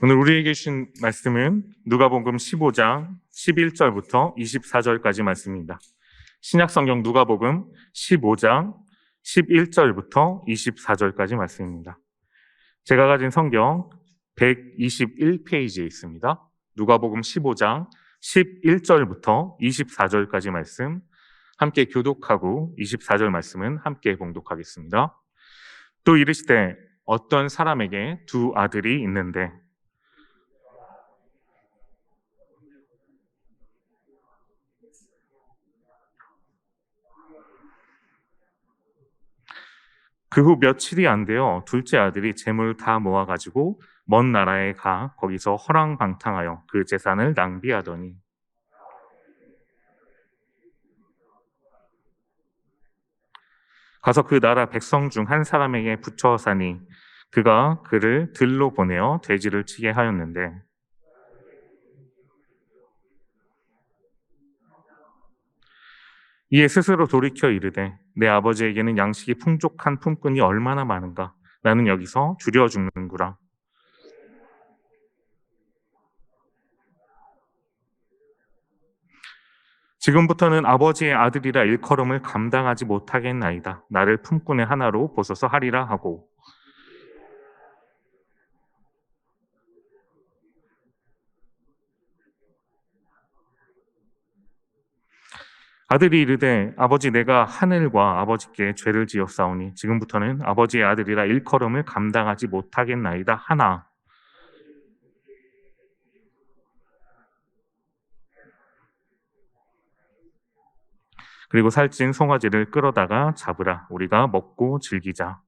오늘 우리에게 주신 말씀은 누가복음 15장 11절부터 24절까지 말씀입니다. 신약성경 누가복음 15장 11절부터 24절까지 말씀입니다. 제가 가진 성경 121페이지에 있습니다. 누가복음 15장 11절부터 24절까지 말씀 함께 교독하고 24절 말씀은 함께 봉독하겠습니다. 또 이르시되 어떤 사람에게 두 아들이 있는데 그 후 며칠이 안 되어 둘째 아들이 재물 다 모아가지고 먼 나라에 가 거기서 허랑방탕하여 그 재산을 낭비하더니 가서 그 나라 백성 중 한 사람에게 붙여 사니 그가 그를 들로 보내어 돼지를 치게 하였는데 이에 스스로 돌이켜 이르되 내 아버지에게는 양식이 풍족한 품꾼이 얼마나 많은가 나는 여기서 줄여 죽는구나. 지금부터는 아버지의 아들이라 일컬음을 감당하지 못하겠나이다. 나를 품꾼의 하나로 보소서 하리라 하고 아들이 이르되 아버지 내가 하늘과 아버지께 죄를 지었사오니 지금부터는 아버지의 아들이라 일컬음을 감당하지 못하겠나이다 하나 그리고 살찐 송아지를 끌어다가 잡으라 우리가 먹고 즐기자.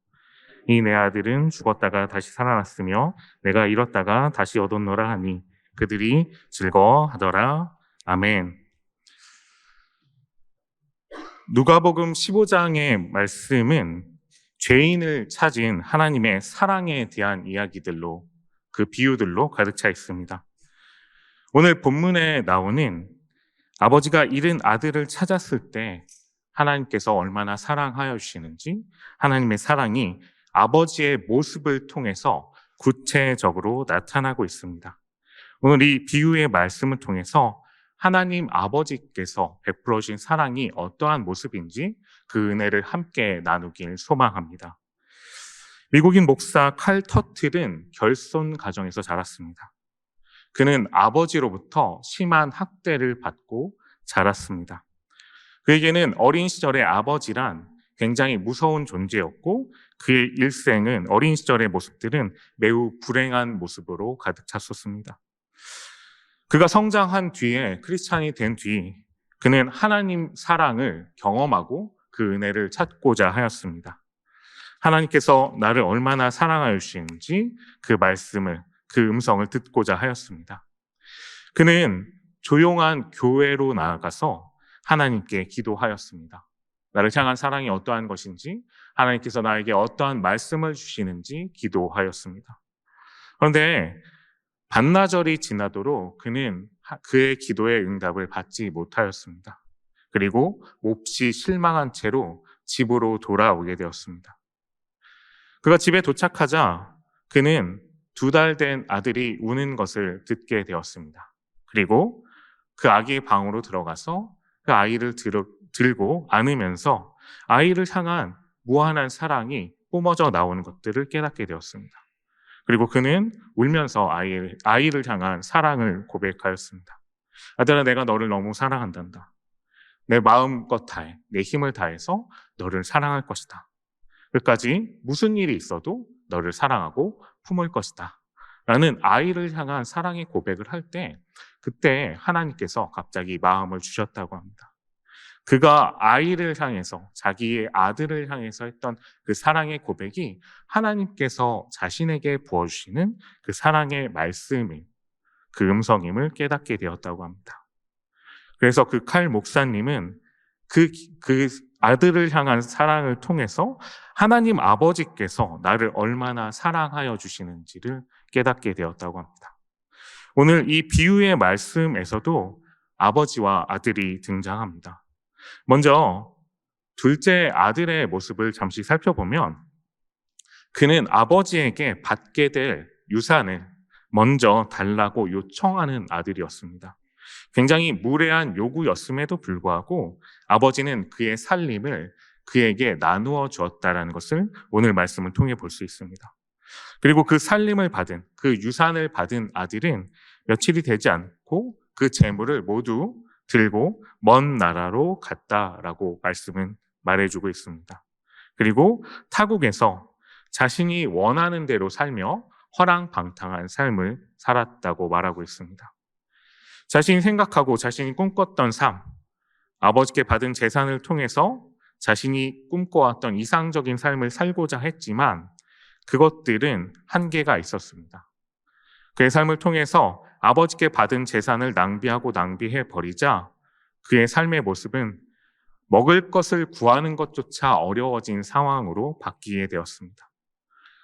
이 내 아들은 죽었다가 다시 살아났으며 내가 잃었다가 다시 얻었노라 하니 그들이 즐거워하더라. 아멘. 누가복음 15장의 말씀은 죄인을 찾은 하나님의 사랑에 대한 이야기들로 그 비유들로 가득 차 있습니다. 오늘 본문에 나오는 아버지가 잃은 아들을 찾았을 때 하나님께서 얼마나 사랑하여 주시는지 하나님의 사랑이 아버지의 모습을 통해서 구체적으로 나타나고 있습니다. 오늘 이 비유의 말씀을 통해서 하나님 아버지께서 베풀어 주신 사랑이 어떠한 모습인지 그 은혜를 함께 나누길 소망합니다. 미국인 목사 칼 터틀은 결손 가정에서 자랐습니다. 그는 아버지로부터 심한 학대를 받고 자랐습니다. 그에게는 어린 시절의 아버지란 굉장히 무서운 존재였고 그의 일생은 어린 시절의 모습들은 매우 불행한 모습으로 가득 찼었습니다. 그가 성장한 뒤에 크리스찬이 된 뒤 그는 하나님 사랑을 경험하고 그 은혜를 찾고자 하였습니다. 하나님께서 나를 얼마나 사랑하여 주시는지 그 말씀을 그 음성을 듣고자 하였습니다. 그는 조용한 교회로 나아가서 하나님께 기도하였습니다. 나를 향한 사랑이 어떠한 것인지 하나님께서 나에게 어떠한 말씀을 주시는지 기도하였습니다. 그런데 반나절이 지나도록 그는 그의 기도의 응답을 받지 못하였습니다. 그리고 몹시 실망한 채로 집으로 돌아오게 되었습니다. 그가 집에 도착하자 그는 2달 된 아들이 우는 것을 듣게 되었습니다. 그리고 그 아기의 방으로 들어가서 그 아이를 들고 안으면서 아이를 향한 무한한 사랑이 뿜어져 나오는 것들을 깨닫게 되었습니다. 그리고 그는 울면서 아이를 향한 사랑을 고백하였습니다. 아들아, 내가 너를 너무 사랑한단다. 내 마음껏 다해, 내 힘을 다해서 너를 사랑할 것이다. 끝까지 무슨 일이 있어도 너를 사랑하고 품을 것이다. 라는 아이를 향한 사랑의 고백을 할 때 그때 하나님께서 갑자기 마음을 주셨다고 합니다. 그가 아이를 향해서 자기의 아들을 향해서 했던 그 사랑의 고백이 하나님께서 자신에게 부어주시는 그 사랑의 말씀인 그 음성임을 깨닫게 되었다고 합니다. 그래서 그 칼 목사님은 그 아들을 향한 사랑을 통해서 하나님 아버지께서 나를 얼마나 사랑하여 주시는지를 깨닫게 되었다고 합니다. 오늘 이 비유의 말씀에서도 아버지와 아들이 등장합니다. 먼저 둘째 아들의 모습을 잠시 살펴보면 그는 아버지에게 받게 될 유산을 먼저 달라고 요청하는 아들이었습니다. 굉장히 무례한 요구였음에도 불구하고 아버지는 그의 살림을 그에게 나누어 주었다라는 것을 오늘 말씀을 통해 볼 수 있습니다. 그리고 그 살림을 받은, 그 유산을 받은 아들은 며칠이 되지 않고 그 재물을 모두 들고 먼 나라로 갔다라고 말씀은 말해주고 있습니다. 그리고 타국에서 자신이 원하는 대로 살며 허랑방탕한 삶을 살았다고 말하고 있습니다. 자신이 생각하고 자신이 꿈꿨던 삶, 아버지께 받은 재산을 통해서 자신이 꿈꿔왔던 이상적인 삶을 살고자 했지만 그것들은 한계가 있었습니다. 그의 삶을 통해서 아버지께 받은 재산을 낭비하고 낭비해 버리자 그의 삶의 모습은 먹을 것을 구하는 것조차 어려워진 상황으로 바뀌게 되었습니다.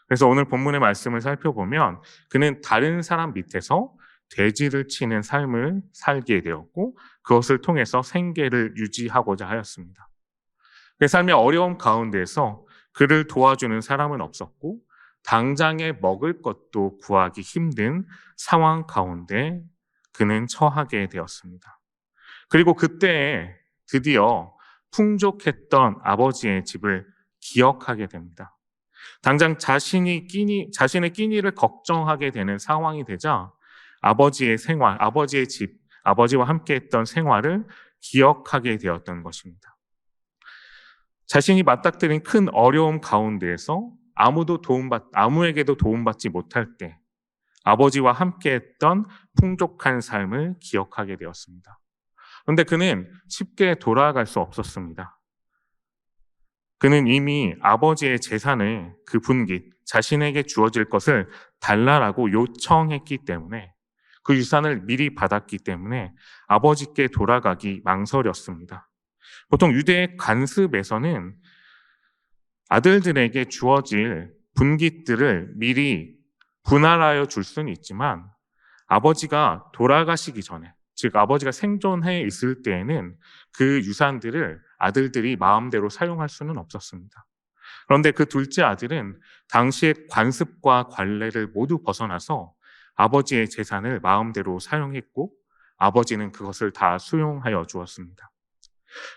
그래서 오늘 본문의 말씀을 살펴보면 그는 다른 사람 밑에서 돼지를 치는 삶을 살게 되었고 그것을 통해서 생계를 유지하고자 하였습니다. 그의 삶의 어려움 가운데에서 그를 도와주는 사람은 없었고 당장에 먹을 것도 구하기 힘든 상황 가운데 그는 처하게 되었습니다. 그리고 그때에 드디어 풍족했던 아버지의 집을 기억하게 됩니다. 당장 자신의 끼니를 걱정하게 되는 상황이 되자 아버지의 생활, 아버지의 집, 아버지와 함께했던 생활을 기억하게 되었던 것입니다. 자신이 맞닥뜨린 큰 어려움 가운데에서 아무에게도 도움받지 못할 때 아버지와 함께했던 풍족한 삶을 기억하게 되었습니다. 그런데 그는 쉽게 돌아갈 수 없었습니다. 그는 이미 아버지의 재산을 그 분깃, 자신에게 주어질 것을 달라라고 요청했기 때문에 그 유산을 미리 받았기 때문에 아버지께 돌아가기 망설였습니다. 보통 유대의 관습에서는 아들들에게 주어질 분깃들을 미리 분할하여 줄 수는 있지만 아버지가 돌아가시기 전에, 즉 아버지가 생존해 있을 때에는 그 유산들을 아들들이 마음대로 사용할 수는 없었습니다. 그런데 그 둘째 아들은 당시의 관습과 관례를 모두 벗어나서 아버지의 재산을 마음대로 사용했고 아버지는 그것을 다 수용하여 주었습니다.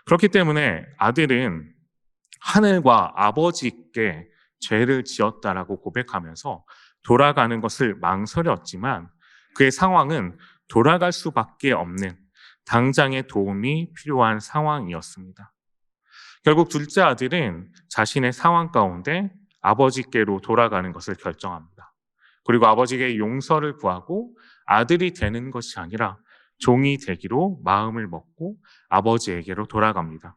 그렇기 때문에 아들은 하늘과 아버지께 죄를 지었다라고 고백하면서 돌아가는 것을 망설였지만 그의 상황은 돌아갈 수밖에 없는 당장의 도움이 필요한 상황이었습니다. 결국 둘째 아들은 자신의 상황 가운데 아버지께로 돌아가는 것을 결정합니다. 그리고 아버지에게 용서를 구하고 아들이 되는 것이 아니라 종이 되기로 마음을 먹고 아버지에게로 돌아갑니다.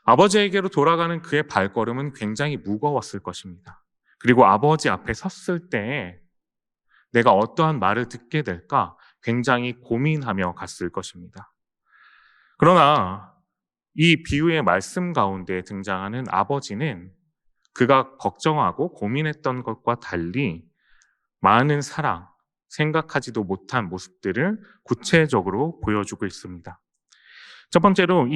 아버지에게로 돌아가는 그의 발걸음은 굉장히 무거웠을 것입니다. 그리고 아버지 앞에 섰을 때에 내가 어떠한 말을 듣게 될까 굉장히 고민하며 갔을 것입니다. 그러나 이 비유의 말씀 가운데 등장하는 아버지는 그가 걱정하고 고민했던 것과 달리 많은 사랑, 생각하지도 못한 모습들을 구체적으로 보여주고 있습니다. 첫 번째로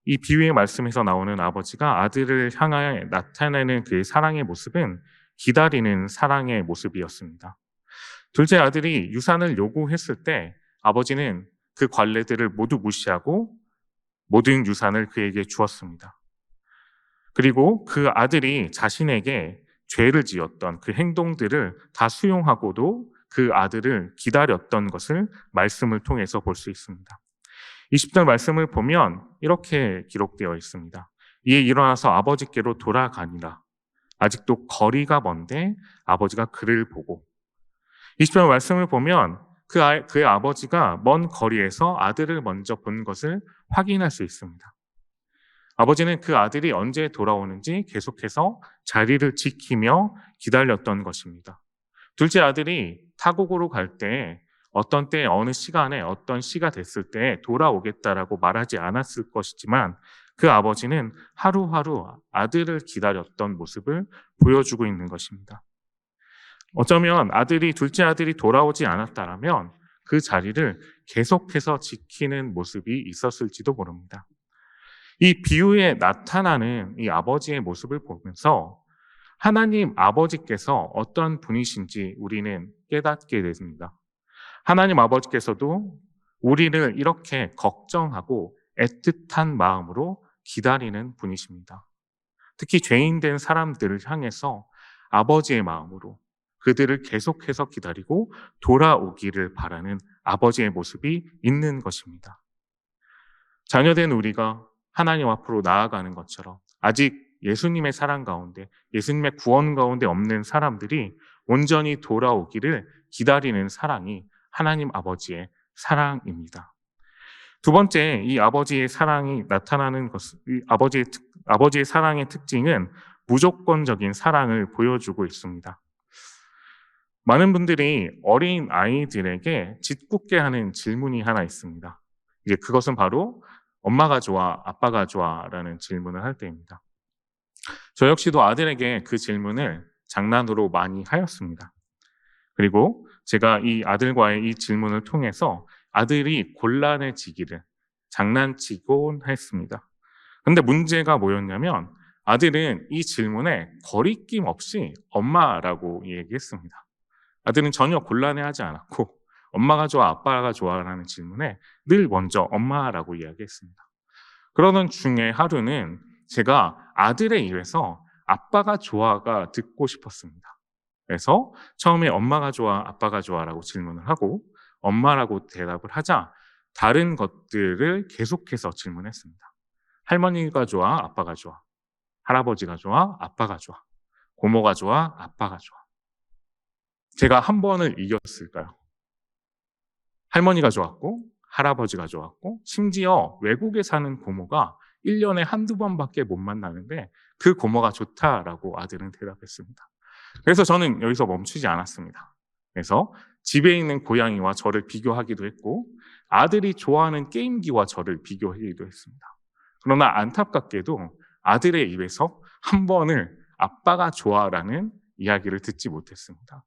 이 비유의 말씀에서 나오는 아버지가 아들을 향하여 나타내는 그의 사랑의 모습은 기다리는 사랑의 모습이었습니다. 둘째 아들이 유산을 요구했을 때 아버지는 그 관례들을 모두 무시하고 모든 유산을 그에게 주었습니다. 그리고 그 아들이 자신에게 죄를 지었던 그 행동들을 다 수용하고도 그 아들을 기다렸던 것을 말씀을 통해서 볼 수 있습니다. 20절 말씀을 보면 이렇게 기록되어 있습니다. 이에 일어나서 아버지께로 돌아가니라. 아직도 거리가 먼데 아버지가 그를 보고 20절 말씀을 보면 그의 아버지가 먼 거리에서 아들을 먼저 본 것을 확인할 수 있습니다. 아버지는 그 아들이 언제 돌아오는지 계속해서 자리를 지키며 기다렸던 것입니다. 둘째 아들이 타국으로 갈 때 어떤 때 어느 시간에 어떤 시가 됐을 때 돌아오겠다라고 말하지 않았을 것이지만 그 아버지는 하루하루 아들을 기다렸던 모습을 보여주고 있는 것입니다. 어쩌면 둘째 아들이 돌아오지 않았다라면 그 자리를 계속해서 지키는 모습이 있었을지도 모릅니다. 이 비유에 나타나는 이 아버지의 모습을 보면서 하나님 아버지께서 어떤 분이신지 우리는 깨닫게 됩니다. 하나님 아버지께서도 우리를 이렇게 걱정하고 애틋한 마음으로 기다리는 분이십니다. 특히 죄인된 사람들을 향해서 아버지의 마음으로 그들을 계속해서 기다리고 돌아오기를 바라는 아버지의 모습이 있는 것입니다. 자녀된 우리가 하나님 앞으로 나아가는 것처럼 아직 예수님의 사랑 가운데, 예수님의 구원 가운데 없는 사람들이 온전히 돌아오기를 기다리는 사랑이 하나님 아버지의 사랑입니다. 두 번째, 이 아버지의 사랑이 나타나는 것은, 아버지의 사랑의 특징은 무조건적인 사랑을 보여주고 있습니다. 많은 분들이 어린 아이들에게 짓궂게 하는 질문이 하나 있습니다. 이제 그것은 바로 엄마가 좋아, 아빠가 좋아 라는 질문을 할 때입니다. 저 역시도 아들에게 그 질문을 장난으로 많이 하였습니다. 그리고 제가 이 아들과의 이 질문을 통해서 아들이 곤란해지기를 장난치곤 했습니다. 근데 문제가 뭐였냐면 아들은 이 질문에 거리낌 없이 엄마라고 얘기했습니다. 아들은 전혀 곤란해하지 않았고 엄마가 좋아, 아빠가 좋아라는 질문에 늘 먼저 엄마라고 이야기했습니다. 그러던 중에 하루는 제가 아들의 입에서 아빠가 좋아가 듣고 싶었습니다. 그래서 처음에 엄마가 좋아, 아빠가 좋아라고 질문을 하고 엄마라고 대답을 하자 다른 것들을 계속해서 질문했습니다. 할머니가 좋아, 아빠가 좋아. 할아버지가 좋아, 아빠가 좋아. 고모가 좋아, 아빠가 좋아. 제가 한 번을 이겼을까요? 할머니가 좋았고 할아버지가 좋았고 심지어 외국에 사는 고모가 1년에 한두 번밖에 못 만나는데 그 고모가 좋다라고 아들은 대답했습니다. 그래서 저는 여기서 멈추지 않았습니다. 그래서 집에 있는 고양이와 저를 비교하기도 했고 아들이 좋아하는 게임기와 저를 비교하기도 했습니다. 그러나 안타깝게도 아들의 입에서 한 번을 아빠가 좋아라는 이야기를 듣지 못했습니다.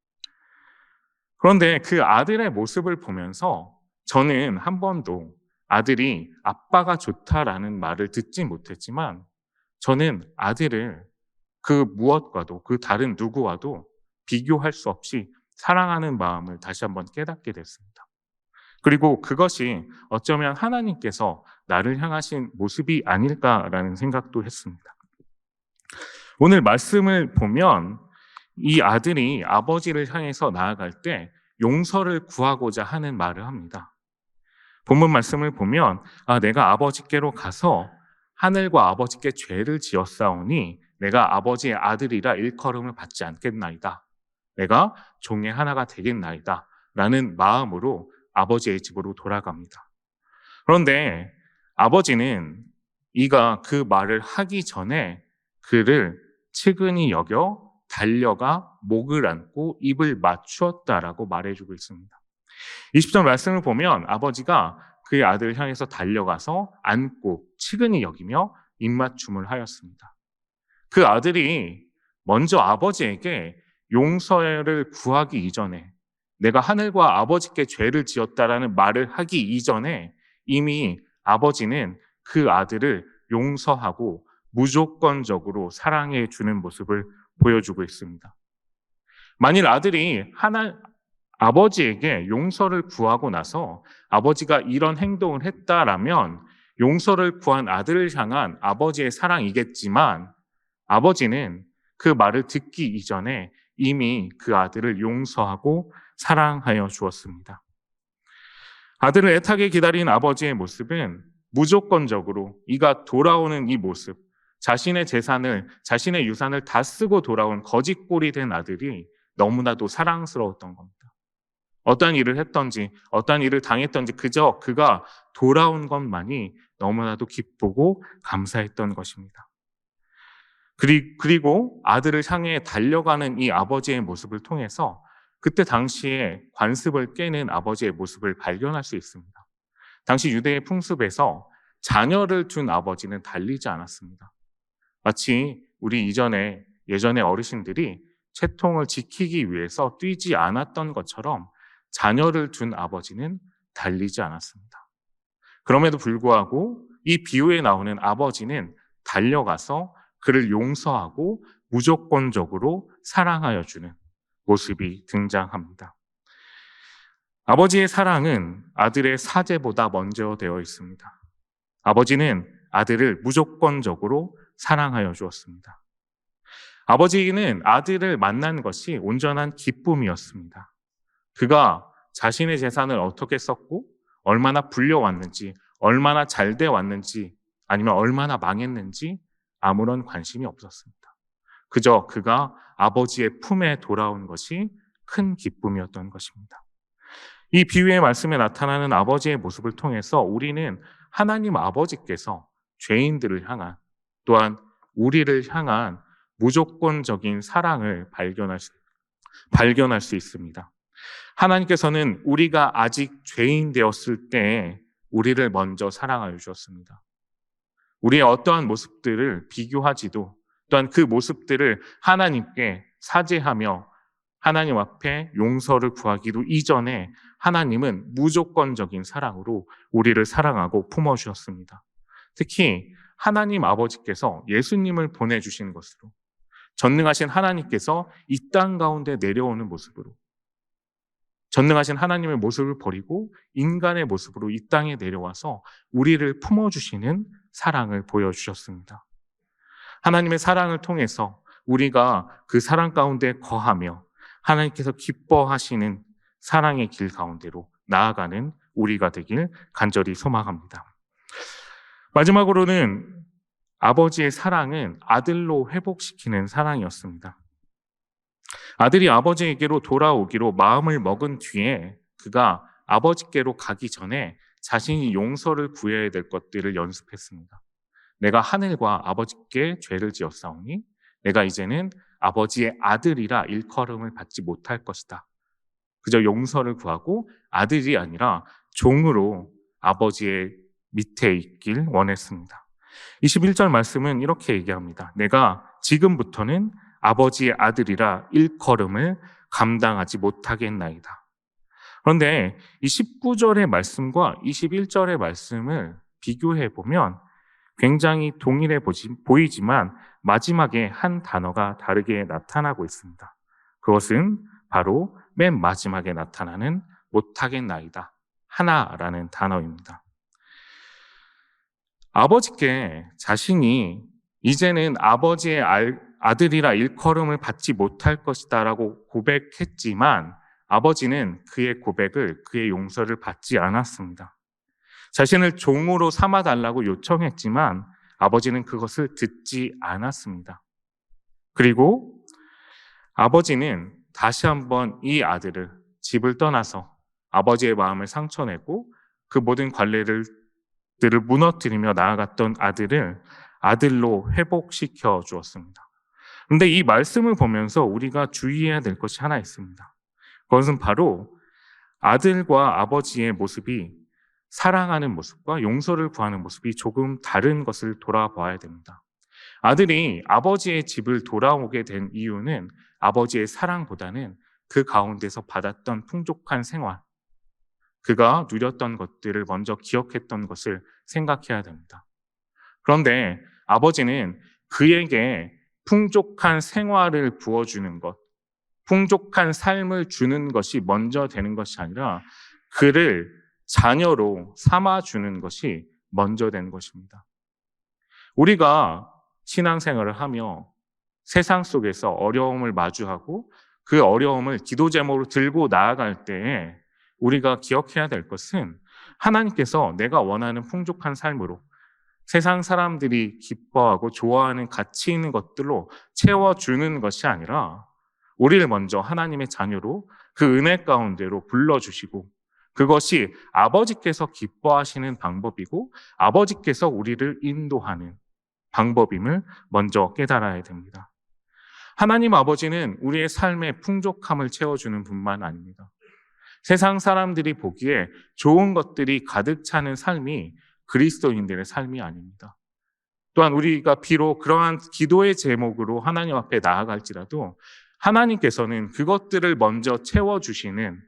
그런데 그 아들의 모습을 보면서 저는 한 번도 아들이 아빠가 좋다라는 말을 듣지 못했지만 저는 아들을 그 무엇과도 그 다른 누구와도 비교할 수 없이 사랑하는 마음을 다시 한번 깨닫게 됐습니다. 그리고 그것이 어쩌면 하나님께서 나를 향하신 모습이 아닐까라는 생각도 했습니다. 오늘 말씀을 보면 이 아들이 아버지를 향해서 나아갈 때 용서를 구하고자 하는 말을 합니다. 본문 말씀을 보면 내가 아버지께로 가서 하늘과 아버지께 죄를 지었사오니 내가 아버지의 아들이라 일컬음을 받지 않겠나이다. 내가 종의 하나가 되겠나이다. 라는 마음으로 아버지의 집으로 돌아갑니다. 그런데 아버지는 이가 그 말을 하기 전에 그를 측은히 여겨 달려가 목을 안고 입을 맞추었다라고 말해주고 있습니다. 20절 말씀을 보면 아버지가 그의 아들을 향해서 달려가서 안고 측은히 여기며 입맞춤을 하였습니다. 그 아들이 먼저 아버지에게 용서를 구하기 이전에 내가 하늘과 아버지께 죄를 지었다라는 말을 하기 이전에 이미 아버지는 그 아들을 용서하고 무조건적으로 사랑해 주는 모습을 보여주고 있습니다. 만일 아들이 아버지에게 용서를 구하고 나서 아버지가 이런 행동을 했다라면 용서를 구한 아들을 향한 아버지의 사랑이겠지만 아버지는 그 말을 듣기 이전에 이미 그 아들을 용서하고 사랑하여 주었습니다. 아들을 애타게 기다린 아버지의 모습은 무조건적으로 이가 돌아오는 이 모습, 자신의 재산을, 자신의 유산을 다 쓰고 돌아온 거짓골이 된 아들이 너무나도 사랑스러웠던 겁니다. 어떤 일을 했던지, 어떤 일을 당했던지 그저 그가 돌아온 것만이 너무나도 기쁘고 감사했던 것입니다. 그리고 아들을 향해 달려가는 이 아버지의 모습을 통해서 그때 당시에 관습을 깨는 아버지의 모습을 발견할 수 있습니다. 당시 유대의 풍습에서 자녀를 둔 아버지는 달리지 않았습니다. 마치 우리 예전에 어르신들이 채통을 지키기 위해서 뛰지 않았던 것처럼 자녀를 둔 아버지는 달리지 않았습니다. 그럼에도 불구하고 이 비유에 나오는 아버지는 달려가서 그를 용서하고 무조건적으로 사랑하여 주는 모습이 등장합니다. 아버지의 사랑은 아들의 사죄보다 먼저 되어 있습니다. 아버지는 아들을 무조건적으로 사랑하여 주었습니다. 아버지는 아들을 만난 것이 온전한 기쁨이었습니다. 그가 자신의 재산을 어떻게 썼고 얼마나 불려왔는지, 얼마나 잘 돼 왔는지, 아니면 얼마나 망했는지 아무런 관심이 없었습니다. 그저 그가 아버지의 품에 돌아온 것이 큰 기쁨이었던 것입니다. 이 비유의 말씀에 나타나는 아버지의 모습을 통해서 우리는 하나님 아버지께서 죄인들을 향한, 또한 우리를 향한 무조건적인 사랑을 발견할 수 있습니다. 하나님께서는 우리가 아직 죄인 되었을 때에 우리를 먼저 사랑하여 주셨습니다. 우리의 어떠한 모습들을 비교하지도, 또한 그 모습들을 하나님께 사죄하며 하나님 앞에 용서를 구하기도 이전에 하나님은 무조건적인 사랑으로 우리를 사랑하고 품어주셨습니다. 특히 하나님 아버지께서 예수님을 보내주신 것으로, 전능하신 하나님께서 이 땅 가운데 내려오는 모습으로, 전능하신 하나님의 모습을 버리고 인간의 모습으로 이 땅에 내려와서 우리를 품어주시는 사랑을 보여주셨습니다. 하나님의 사랑을 통해서 우리가 그 사랑 가운데 거하며 하나님께서 기뻐하시는 사랑의 길 가운데로 나아가는 우리가 되길 간절히 소망합니다. 마지막으로는 아버지의 사랑은 아들로 회복시키는 사랑이었습니다. 아들이 아버지에게로 돌아오기로 마음을 먹은 뒤에 그가 아버지께로 가기 전에 자신이 용서를 구해야 될 것들을 연습했습니다. 내가 하늘과 아버지께 죄를 지었사오니 내가 이제는 아버지의 아들이라 일컬음을 받지 못할 것이다. 그저 용서를 구하고 아들이 아니라 종으로 아버지의 밑에 있길 원했습니다. 21절 말씀은 이렇게 얘기합니다. 내가 지금부터는 아버지의 아들이라 일컬음을 감당하지 못하겠나이다. 그런데 이 19절의 말씀과 21절의 말씀을 비교해 보면 굉장히 동일해 보이지만 마지막에 한 단어가 다르게 나타나고 있습니다. 그것은 바로 맨 마지막에 나타나는 못하겠나이다, 하나라는 단어입니다. 아버지께 자신이 이제는 아버지의 아들이라 일컬음을 받지 못할 것이다 라고 고백했지만 아버지는 그의 고백을, 그의 용서를 받지 않았습니다. 자신을 종으로 삼아달라고 요청했지만 아버지는 그것을 듣지 않았습니다. 그리고 아버지는 다시 한번 이 아들을 집을 떠나서 아버지의 마음을 상처내고 그 모든 관례들을 무너뜨리며 나아갔던 아들을 아들로 회복시켜 주었습니다. 그런데 이 말씀을 보면서 우리가 주의해야 될 것이 하나 있습니다. 그것은 바로 아들과 아버지의 모습이, 사랑하는 모습과 용서를 구하는 모습이 조금 다른 것을 돌아봐야 됩니다. 아들이 아버지의 집을 돌아오게 된 이유는 아버지의 사랑보다는 그 가운데서 받았던 풍족한 생활, 그가 누렸던 것들을 먼저 기억했던 것을 생각해야 됩니다. 그런데 아버지는 그에게 풍족한 생활을 부어주는 것, 풍족한 삶을 주는 것이 먼저 되는 것이 아니라 그를 자녀로 삼아주는 것이 먼저 된 것입니다. 우리가 신앙생활을 하며 세상 속에서 어려움을 마주하고 그 어려움을 기도 제목으로 들고 나아갈 때에 우리가 기억해야 될 것은 하나님께서 내가 원하는 풍족한 삶으로 세상 사람들이 기뻐하고 좋아하는 가치 있는 것들로 채워주는 것이 아니라 우리를 먼저 하나님의 자녀로 그 은혜 가운데로 불러주시고 그것이 아버지께서 기뻐하시는 방법이고 아버지께서 우리를 인도하는 방법임을 먼저 깨달아야 됩니다. 하나님 아버지는 우리의 삶의 풍족함을 채워주는 분만 아닙니다. 세상 사람들이 보기에 좋은 것들이 가득 차는 삶이 그리스도인들의 삶이 아닙니다. 또한 우리가 비록 그러한 기도의 제목으로 하나님 앞에 나아갈지라도 하나님께서는 그것들을 먼저 채워주시는,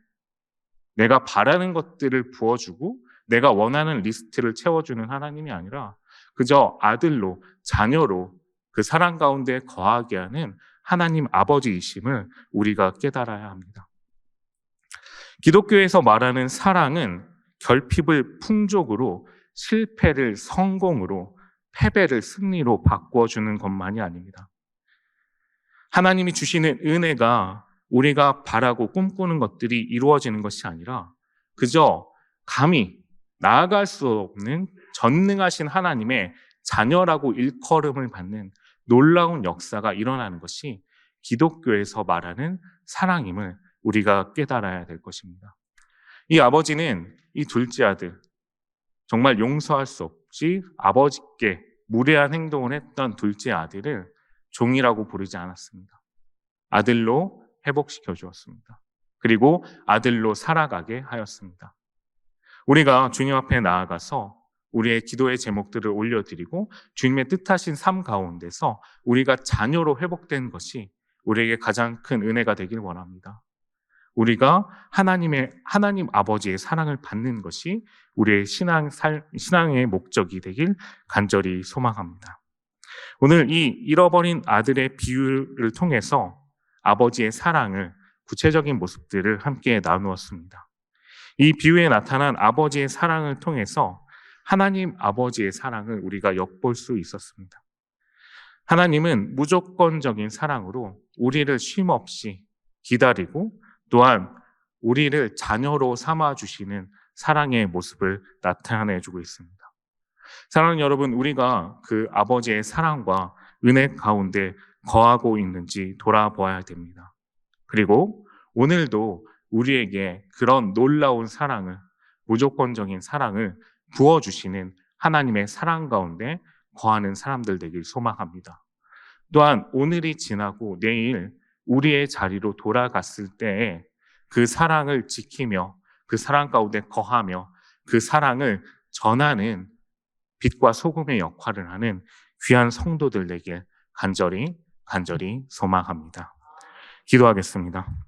내가 바라는 것들을 부어주고 내가 원하는 리스트를 채워주는 하나님이 아니라 그저 아들로, 자녀로 그 사랑 가운데 거하게 하는 하나님 아버지이심을 우리가 깨달아야 합니다. 기독교에서 말하는 사랑은 결핍을 풍족으로, 실패를 성공으로, 패배를 승리로 바꾸어주는 것만이 아닙니다. 하나님이 주시는 은혜가 우리가 바라고 꿈꾸는 것들이 이루어지는 것이 아니라 그저 감히 나아갈 수 없는 전능하신 하나님의 자녀라고 일컬음을 받는 놀라운 역사가 일어나는 것이 기독교에서 말하는 사랑임을 우리가 깨달아야 될 것입니다. 이 아버지는 이 둘째 아들, 정말 용서할 수 없이 아버지께 무례한 행동을 했던 둘째 아들을 종이라고 부르지 않았습니다. 아들로 회복시켜 주었습니다. 그리고 아들로 살아가게 하였습니다. 우리가 주님 앞에 나아가서 우리의 기도의 제목들을 올려드리고 주님의 뜻하신 삶 가운데서 우리가 자녀로 회복된 것이 우리에게 가장 큰 은혜가 되길 원합니다. 우리가 하나님 아버지의 사랑을 받는 것이 우리의 신앙의 목적이 되길 간절히 소망합니다. 오늘 이 잃어버린 아들의 비유를 통해서 아버지의 사랑을 구체적인 모습들을 함께 나누었습니다. 이 비유에 나타난 아버지의 사랑을 통해서 하나님 아버지의 사랑을 우리가 엿볼 수 있었습니다. 하나님은 무조건적인 사랑으로 우리를 쉼없이 기다리고 또한 우리를 자녀로 삼아주시는 사랑의 모습을 나타내주고 있습니다. 사랑하는 여러분, 우리가 그 아버지의 사랑과 은혜 가운데 거하고 있는지 돌아보아야 됩니다. 그리고 오늘도 우리에게 그런 놀라운 사랑을, 무조건적인 사랑을 부어주시는 하나님의 사랑 가운데 거하는 사람들 되길 소망합니다. 또한 오늘이 지나고 내일 우리의 자리로 돌아갔을 때에 그 사랑을 지키며 그 사랑 가운데 거하며 그 사랑을 전하는 빛과 소금의 역할을 하는 귀한 성도들 되길 간절히 소망합니다. 기도하겠습니다.